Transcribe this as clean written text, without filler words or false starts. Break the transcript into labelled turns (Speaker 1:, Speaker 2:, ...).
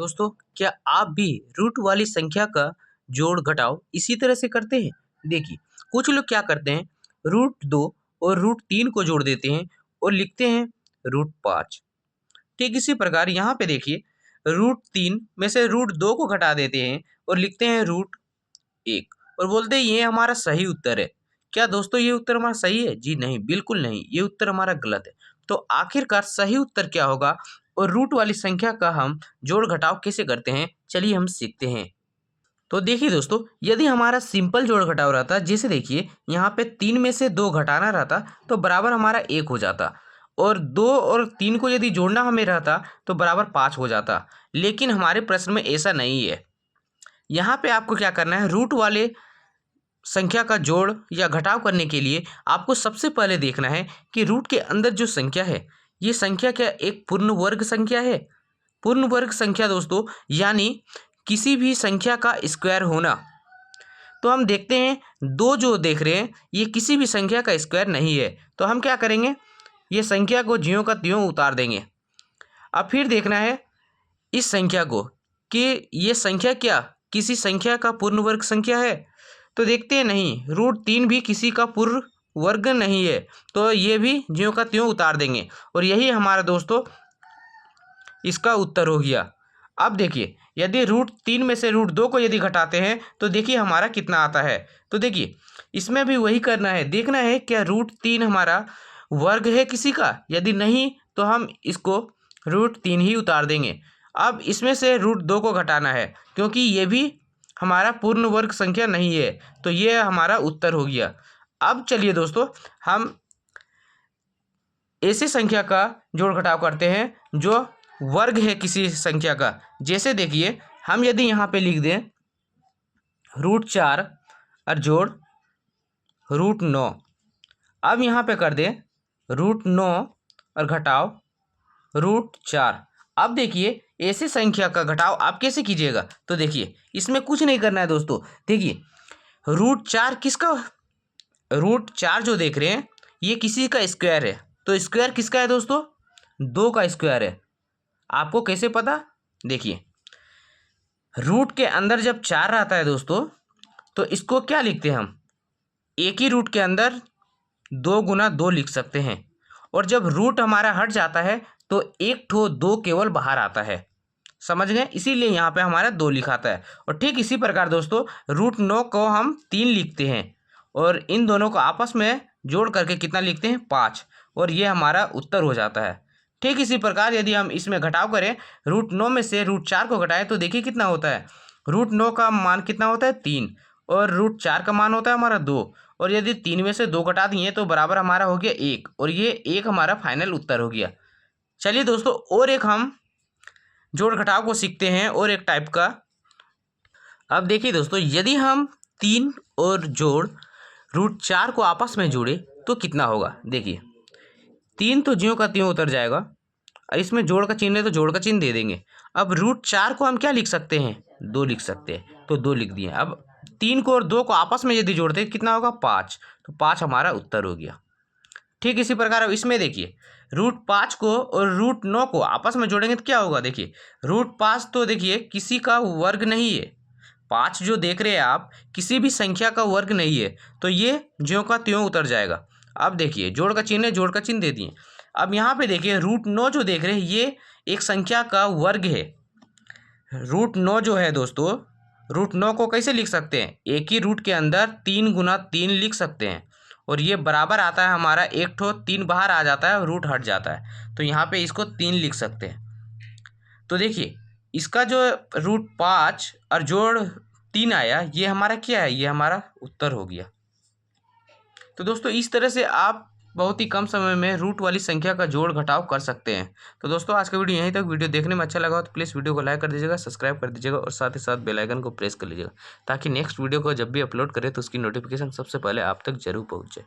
Speaker 1: दोस्तों, क्या आप भी रूट वाली संख्या का जोड़ घटाव इसी तरह से करते हैं? देखिए, कुछ लोग क्या करते हैं, रूट 2 और रूट 3 को जोड़ देते हैं और लिखते हैं रूट 5। ठीक इसी प्रकार यहाँ पे देखिए, रूट 3 में से रूट 2 को घटा देते हैं और लिखते हैं रूट 1 और बोलते हैं ये हमारा सही उत्तर है। क्या दोस्तों ये उत्तर हमारा सही है? जी नहीं, बिल्कुल नहीं, ये उत्तर हमारा गलत है। तो आखिरकार सही उत्तर क्या होगा और रूट वाली संख्या का हम जोड़ घटाव कैसे करते हैं, चलिए हम सीखते हैं। तो देखिए दोस्तों, यदि हमारा सिंपल जोड़ घटाव रहता, जैसे देखिए यहाँ पे 3 में से 2 घटाना रहता तो बराबर हमारा 1 हो जाता, और 2 और 3 को यदि जोड़ना हमें रहता तो बराबर 5 हो जाता। लेकिन हमारे प्रश्न में ऐसा नहीं है। यहाँ पे आपको क्या करना है, रूट वाले संख्या का जोड़ या घटाव करने के लिए आपको सबसे पहले देखना है कि रूट के अंदर जो संख्या है, ये संख्या क्या एक पूर्ण वर्ग संख्या है? पूर्ण वर्ग संख्या दोस्तों यानी किसी भी संख्या का स्क्वायर होना। तो हम देखते हैं, दो जो देख रहे हैं ये किसी भी संख्या का स्क्वायर नहीं है, तो हम क्या करेंगे, ये संख्या को ज्यों का त्यों उतार देंगे। अब फिर देखना है इस संख्या को कि ये संख्या क्या किसी संख्या का पूर्ण वर्ग संख्या है? तो देखते हैं नहीं, रूट 3 भी किसी का पूर्ण वर्ग नहीं है, तो ये भी ज्यों का त्यों उतार देंगे और यही हमारा दोस्तों इसका उत्तर हो गया। अब देखिए, यदि रूट 3 में से रूट 2 को यदि घटाते हैं तो देखिए हमारा कितना आता है। तो देखिए इसमें भी वही करना है, देखना है क्या रूट 3 हमारा वर्ग है किसी का, यदि नहीं तो हम इसको रूट 3 ही उतार देंगे। अब इसमें से रूट 2 को घटाना है क्योंकि ये भी हमारा पूर्ण वर्ग संख्या नहीं है, तो ये हमारा उत्तर हो गया। अब चलिए दोस्तों, हम ऐसी संख्या का जोड़ घटाव करते हैं जो वर्ग है किसी संख्या का। जैसे देखिए, हम यदि यहाँ पे लिख दें रूट 4 और जोड़ रूट 9, अब यहाँ पे कर दें रूट 9 और घटाव रूट 4। अब देखिए ऐसी संख्या का घटाव आप कैसे कीजिएगा, तो देखिए इसमें कुछ नहीं करना है दोस्तों। देखिए रूट 4 किसका, रूट 4 जो देख रहे हैं ये किसी का स्क्वायर है, तो स्क्वायर किसका है दोस्तों, 2 का स्क्वायर है। आपको कैसे पता, देखिए रूट के अंदर जब 4 रहता है दोस्तों तो इसको क्या लिखते हैं हम, एक ही रूट के अंदर 2 गुना 2 लिख सकते हैं, और जब रूट हमारा हट जाता है तो एक ठो 2 केवल बाहर आता है। समझ गए, इसीलिए यहाँ पे हमारा 2 लिखाता है। और ठीक इसी प्रकार दोस्तों रूट 9 को हम 3 लिखते हैं और इन दोनों को आपस में जोड़ करके कितना लिखते हैं, 5, और ये हमारा उत्तर हो जाता है। ठीक इसी प्रकार यदि हम इसमें घटाव करें, रूट 9 में से रूट 4 को घटाएं तो देखिए कितना होता है, रूट 9 का मान कितना होता है 3, और रूट 4 का मान होता है हमारा 2, और यदि 3 में से 2 घटा दिए तो बराबर हमारा हो गया 1, और ये 1 हमारा फाइनल उत्तर हो गया। चलिए दोस्तों, और एक हम जोड़ घटाव को सीखते हैं और एक टाइप का। अब देखिए दोस्तों, यदि हम 3 और जोड़ रूट 4 को आपस में जोड़े तो कितना होगा। देखिए 3 तो ज्यों का त्यों उतर जाएगा, और इसमें जोड़ का चिन्ह है तो जोड़ का चिन्ह दे देंगे। अब रूट 4 को हम क्या लिख सकते हैं, 2 लिख सकते हैं, तो 2 लिख दिए। अब 3 को और 2 को आपस में यदि जोड़ते हैं कितना होगा, 5, तो 5 हमारा उत्तर हो गया। ठीक इसी प्रकार अब इसमें देखिए रूट 5 को और रूट 9 को आपस में जोड़ेंगे तो क्या होगा, देखिए रूट 5 तो देखिए किसी का वर्ग नहीं है, 5 जो देख रहे हैं आप किसी भी संख्या का वर्ग नहीं है, तो ये ज्यों का त्यों उतर जाएगा। अब देखिए जोड़ का चिन्ह है, जोड़ का चिन्ह दे दिए। अब यहाँ पे देखिए रूट 9 जो देख रहे हैं ये एक संख्या का वर्ग है। रूट 9 जो है दोस्तों, रूट 9 को कैसे लिख सकते हैं, एक ही रूट के अंदर 3 गुना 3 लिख सकते हैं, और ये बराबर आता है हमारा एक ठो 3 बाहर आ जाता है, रूट हट जाता है, तो यहाँ पे इसको 3 लिख सकते हैं। तो देखिए इसका जो रूट 5 और जोड़ 3 आया, ये हमारा क्या है, ये हमारा उत्तर हो गया। तो दोस्तों इस तरह से आप बहुत ही कम समय में रूट वाली संख्या का जोड़ घटाव कर सकते हैं। तो दोस्तों आज का वीडियो यहीं तक। वीडियो देखने में अच्छा लगा हो तो प्लीज़ वीडियो को लाइक कर दीजिएगा, सब्सक्राइब कर दीजिएगा, और साथ ही साथ बेल आइकन को प्रेस कर लीजिएगा, ताकि नेक्स्ट वीडियो को जब भी अपलोड करें तो उसकी नोटिफिकेशन सबसे पहले आप तक जरूर पहुँचे।